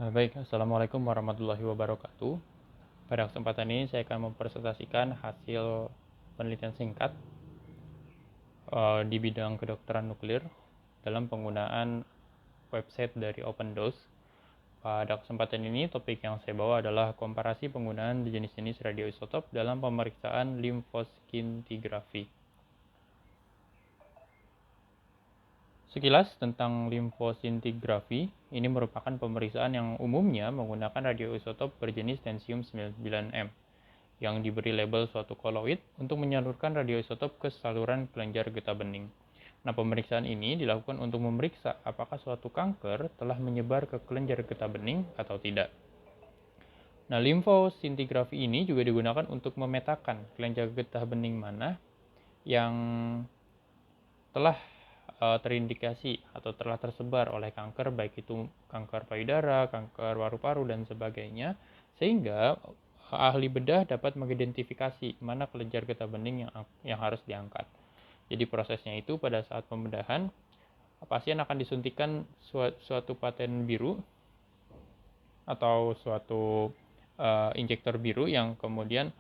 Baik, Assalamualaikum warahmatullahi wabarakatuh. Pada kesempatan ini saya akan mempresentasikan hasil penelitian singkat di bidang kedokteran nuklir dalam penggunaan website dari OpenDose. Pada kesempatan ini, topik yang saya bawa adalah komparasi penggunaan jenis-jenis radioisotop dalam pemeriksaan limfoskintigrafi. Sekilas tentang limfosintigrafi, ini merupakan pemeriksaan yang umumnya menggunakan radioisotop berjenis tensium-99M yang diberi label suatu koloid untuk menyalurkan radioisotop ke saluran kelenjar getah bening. Nah, pemeriksaan ini dilakukan untuk memeriksa apakah suatu kanker telah menyebar ke kelenjar getah bening atau tidak. Nah, limfosintigrafi ini juga digunakan untuk memetakan kelenjar getah bening mana yang telah terindikasi atau telah tersebar oleh kanker, baik itu kanker payudara, kanker paru-paru, dan sebagainya, sehingga ahli bedah dapat mengidentifikasi mana kelenjar getah bening yang harus diangkat. Jadi prosesnya itu pada saat pembedahan, pasien akan disuntikan suatu paten biru atau suatu injektor biru yang kemudian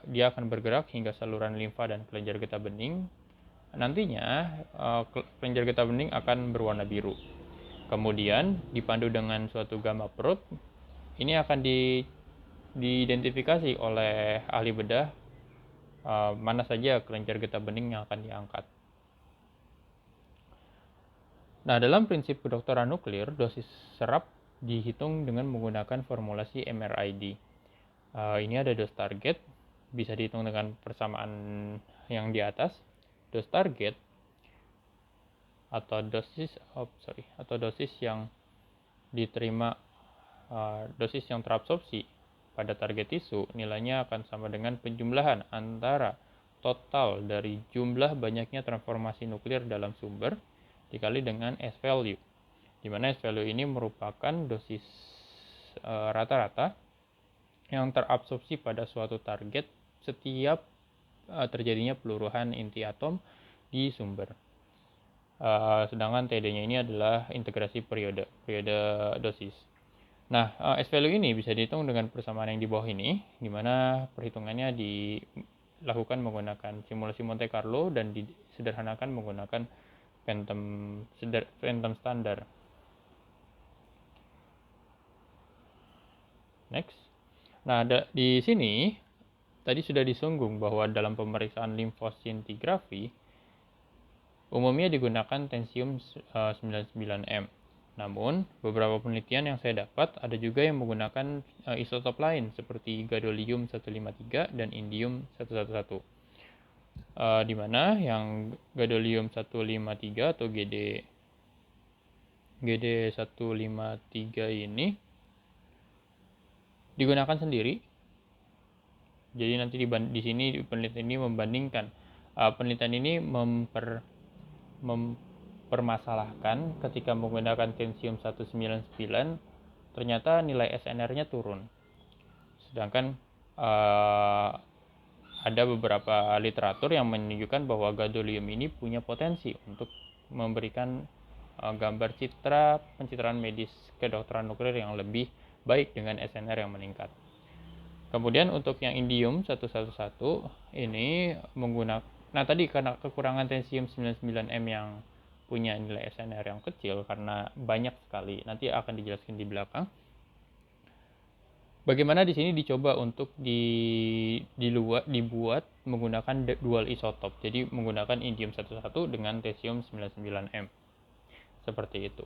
dia akan bergerak hingga saluran limfa dan kelenjar getah bening. Nantinya kelenjar getah bening akan berwarna biru. Kemudian dipandu dengan suatu gamma probe, ini akan diidentifikasi oleh ahli bedah mana saja kelenjar getah bening yang akan diangkat. Nah, dalam prinsip kedokteran nuklir, dosis serap dihitung dengan menggunakan formulasi MRID. Ini ada dos target, bisa dihitung dengan persamaan yang di atas. Dos target atau dosis yang diterima, dosis yang terabsorpsi pada target tisu nilainya akan sama dengan penjumlahan antara total dari jumlah banyaknya transformasi nuklir dalam sumber dikali dengan S value, di mana S value ini merupakan dosis rata-rata yang terabsorpsi pada suatu target setiap terjadinya peluruhan inti atom di sumber. Sedangkan TD-nya ini adalah integrasi periode dosis. Nah, S value ini bisa dihitung dengan persamaan yang di bawah ini, di mana perhitungannya dilakukan menggunakan simulasi Monte Carlo dan disederhanakan menggunakan phantom standar. Next. Nah, di sini tadi sudah disinggung bahwa dalam pemeriksaan limfosintigrafi umumnya digunakan tensium 99M. Namun, beberapa penelitian yang saya dapat ada juga yang menggunakan isotop lain seperti gadolium 153 dan indium 111. Di mana yang gadolium 153 atau GD 153 ini digunakan sendiri. Jadi nanti di sini penelitian ini membandingkan, penelitian ini mempermasalahkan ketika menggunakan tensium 199 ternyata nilai SNR-nya turun. Sedangkan ada beberapa literatur yang menunjukkan bahwa gadolium ini punya potensi untuk memberikan gambar pencitraan medis kedokteran nuklir yang lebih baik dengan SNR yang meningkat. Kemudian untuk yang indium 111 ini menggunakan, nah tadi karena kekurangan tensium 99M yang punya nilai SNR yang kecil karena banyak sekali, nanti akan dijelaskan di belakang. Bagaimana di sini dicoba untuk dibuat menggunakan dual isotop, jadi menggunakan indium 11 dengan tensium 99M. Seperti itu.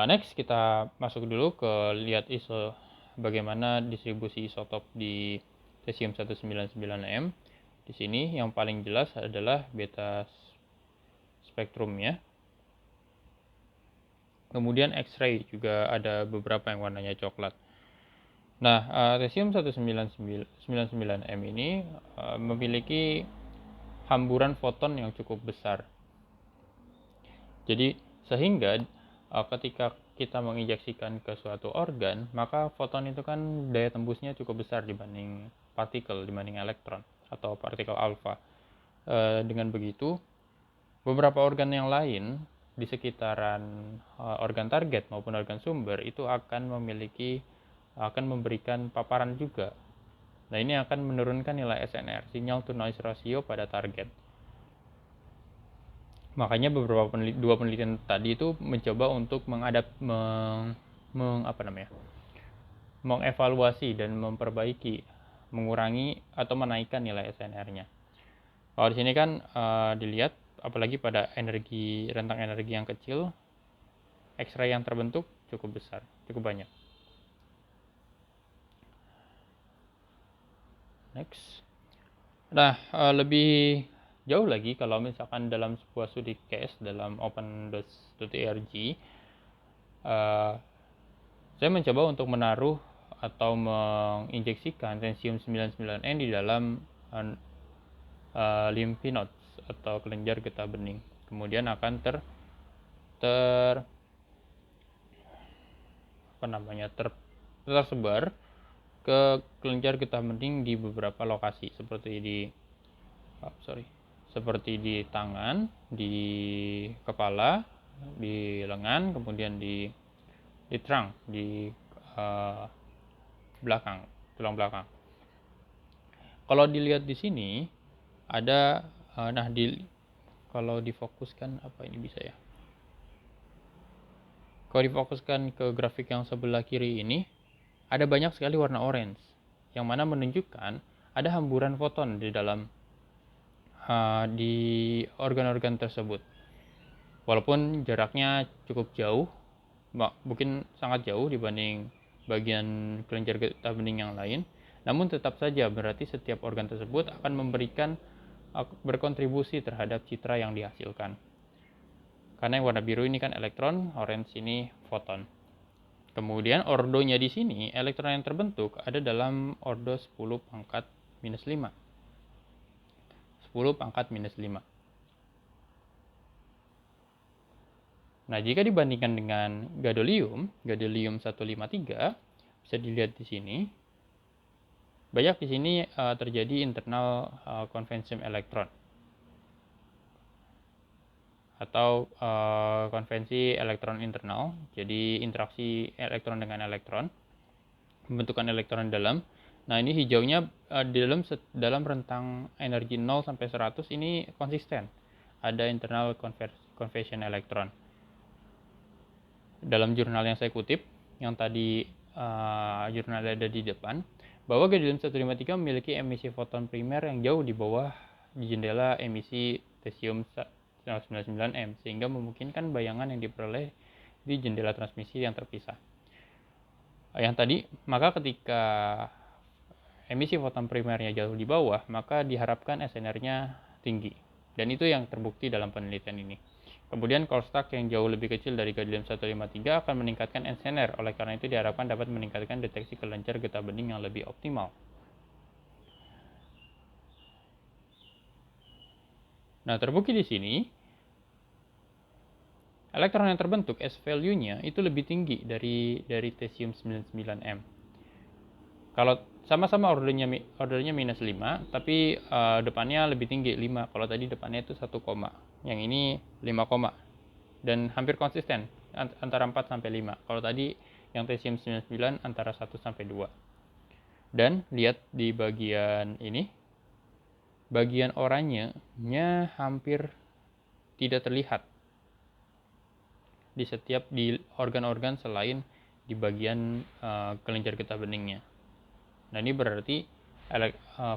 Next kita masuk dulu ke lihat bagaimana distribusi isotop di tensium 199M. Di sini yang paling jelas adalah beta spektrumnya. Kemudian X-ray juga ada beberapa yang warnanya coklat. Nah, tensium 199M ini memiliki hamburan foton yang cukup besar. Jadi sehingga ketika kita menginjeksikan ke suatu organ, maka foton itu kan daya tembusnya cukup besar dibanding dibanding elektron atau partikel alfa. Dengan begitu, beberapa organ yang lain di sekitaran organ target maupun organ sumber itu akan memberikan paparan juga. Nah, ini akan menurunkan nilai SNR, signal to noise ratio pada target. Makanya dua penelitian tadi itu mencoba untuk mengevaluasi dan memperbaiki, mengurangi atau menaikkan nilai SNR-nya. Kalau di sini kan dilihat, apalagi pada rentang energi yang kecil, X-ray yang terbentuk cukup besar, cukup banyak. Next. Nah, lebih jauh lagi kalau misalkan dalam sebuah studi case dalam opendos.org, saya mencoba untuk menaruh atau menginjeksikan cesium 99N di dalam lymph nodes atau kelenjar getah bening. Kemudian akan tersebar ke kelenjar getah bening di beberapa lokasi seperti di tangan, di kepala, di lengan, kemudian di trunk, di belakang, tulang belakang. Kalau dilihat di sini ada kalau difokuskan apa ini bisa ya? Kalau difokuskan ke grafik yang sebelah kiri ini, ada banyak sekali warna orange, yang mana menunjukkan ada hamburan foton di dalam di organ-organ tersebut. Walaupun jaraknya cukup jauh, mungkin sangat jauh dibanding bagian kelenjar getah bening yang lain, namun tetap saja berarti setiap organ tersebut akan berkontribusi terhadap citra yang dihasilkan. Karena yang warna biru ini kan elektron, orange ini foton. Kemudian ordonya di sini, elektron yang terbentuk ada dalam ordo 10 pangkat minus 5. 10 pangkat minus 5. Nah, jika dibandingkan dengan gadolium 153, bisa dilihat di sini. Banyak di sini terjadi internal convection elektron atau konvensi elektron internal, jadi interaksi elektron dengan elektron, pembentukan elektron dalam. Nah, ini hijaunya dalam rentang energi 0 sampai 100 ini konsisten. Ada internal convection elektron. Dalam jurnal yang saya kutip, yang tadi jurnal ada di depan, bahwa gadolium 153 memiliki emisi foton primer yang jauh di bawah di jendela emisi cesium 99M, sehingga memungkinkan bayangan yang diperoleh di jendela transmisi yang terpisah. Yang tadi, maka ketika emisi foton primernya jauh di bawah, maka diharapkan SNR-nya tinggi. Dan itu yang terbukti dalam penelitian ini. Kemudian Kolstak yang jauh lebih kecil dari gadolium 153 akan meningkatkan SNR, oleh karena itu diharapkan dapat meningkatkan deteksi kelenjar getah bening yang lebih optimal. Nah, terbukti di sini, elektron yang terbentuk S-value-nya itu lebih tinggi dari cesium 99M. Kalau sama-sama ordernya minus 5, tapi depannya lebih tinggi 5. Kalau tadi depannya itu 1, yang ini 5, dan hampir konsisten antara 4 sampai 5. Kalau tadi yang cesium 99 antara 1 sampai 2. Dan lihat di bagian ini, bagian oranye-nya hampir tidak terlihat di organ-organ selain di bagian kelenjar getah beningnya. Nah, ini berarti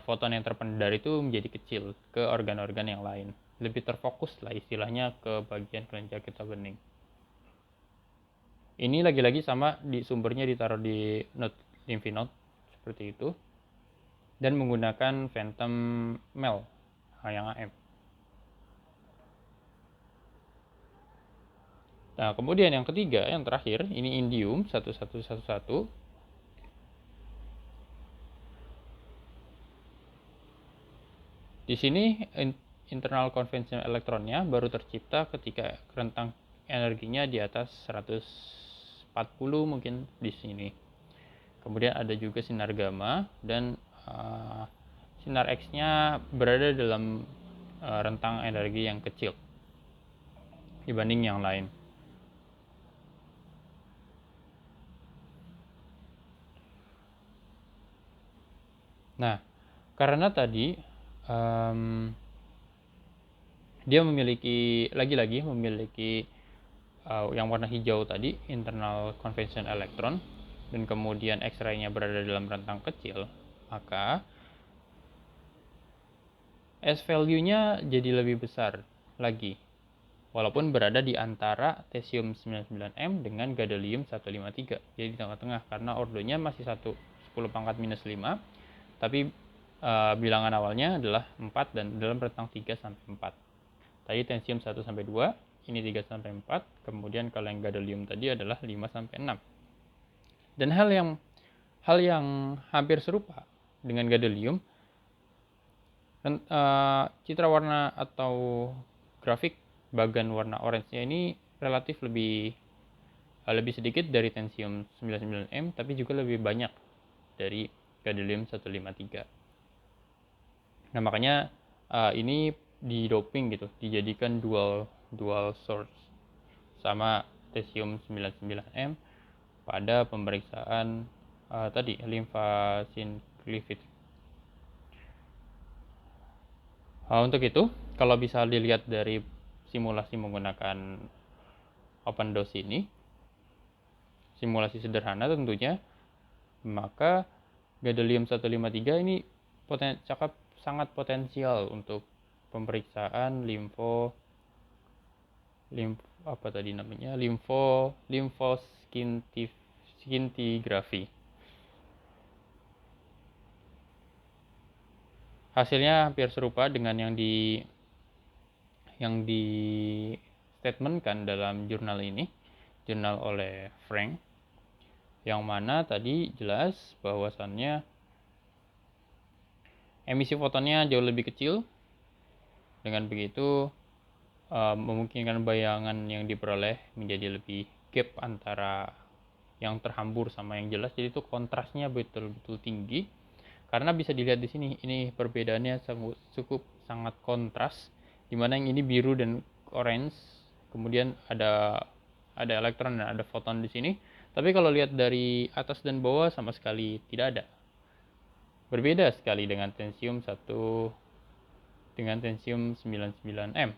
foton yang terpendar itu menjadi kecil ke organ-organ yang lain. Lebih terfokus lah istilahnya ke bagian kelenjar getah bening. Ini lagi-lagi sama, di sumbernya ditaruh di lymph node seperti itu, dan menggunakan phantom MEL yang AM. Nah, kemudian yang ketiga, yang terakhir, ini indium 1111. Di sini internal convection elektronnya baru tercipta ketika rentang energinya di atas 140 mungkin di sini. Kemudian ada juga sinar gamma, dan sinar X-nya berada dalam rentang energi yang kecil. dibanding yang lain. Nah, karena tadi dia memiliki lagi-lagi memiliki yang warna hijau tadi internal convection electron, dan kemudian X-ray-nya berada dalam rentang kecil, maka S value-nya jadi lebih besar lagi, walaupun berada di antara cesium 99M dengan gadolium 153. Jadi di tengah-tengah, karena ordonya masih 10⁻⁻5, tapi bilangan awalnya adalah 4 dan dalam rentang 3 sampai 4. Tadi tensium 1 sampai 2, ini 3 sampai 4, kemudian kalau yang gadolium tadi adalah 5 sampai 6. Dan hal yang hampir serupa dengan gadolium, citra warna atau grafik bagan warna orange-nya ini relatif lebih sedikit dari tensium 99M, tapi juga lebih banyak dari gadolium 153. Nah, makanya ini di doping gitu, dijadikan dual source sama cesium 99M pada pemeriksaan tadi lymphocynclivity. Untuk itu, kalau bisa dilihat dari simulasi menggunakan open dose ini, simulasi sederhana tentunya, maka gadolium 153 ini sangat potensial untuk pemeriksaan lymphoscintigraphy. Hasilnya hampir serupa dengan yang di statementkan dalam jurnal ini, jurnal oleh Frank, yang mana tadi jelas bahwasannya emisi fotonnya jauh lebih kecil. Dengan begitu memungkinkan bayangan yang diperoleh menjadi lebih gap antara yang terhambur sama yang jelas. Jadi itu kontrasnya betul-betul tinggi. Karena bisa dilihat di sini, ini perbedaannya cukup sangat kontras, dimana yang ini biru dan orange, kemudian ada elektron dan ada foton di sini. Tapi kalau lihat dari atas dan bawah sama sekali tidak ada. Berbeda sekali dengan tensium 99M.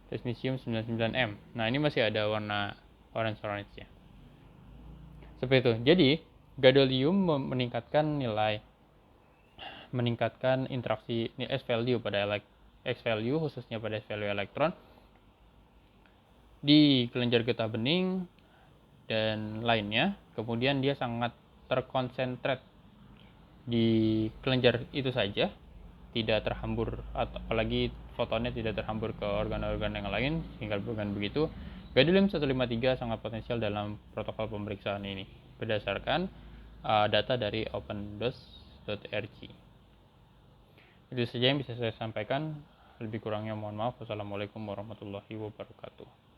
Technetium 99M. Nah, ini masih ada warna orange ya. Seperti itu. Jadi, gadolium meningkatkan interaksi S value pada X value, khususnya pada S value elektron di kelenjar getah bening dan lainnya. Kemudian dia sangat terkonsentrat di kelenjar itu saja, tidak terhambur, atau apalagi fotonnya tidak terhambur ke organ-organ yang lain. Sehingga dengan begitu gadolium 153 sangat potensial dalam protokol pemeriksaan ini berdasarkan data dari opendose.rg. Itu saja yang bisa saya sampaikan. Lebih kurangnya mohon maaf. Wassalamualaikum warahmatullahi wabarakatuh.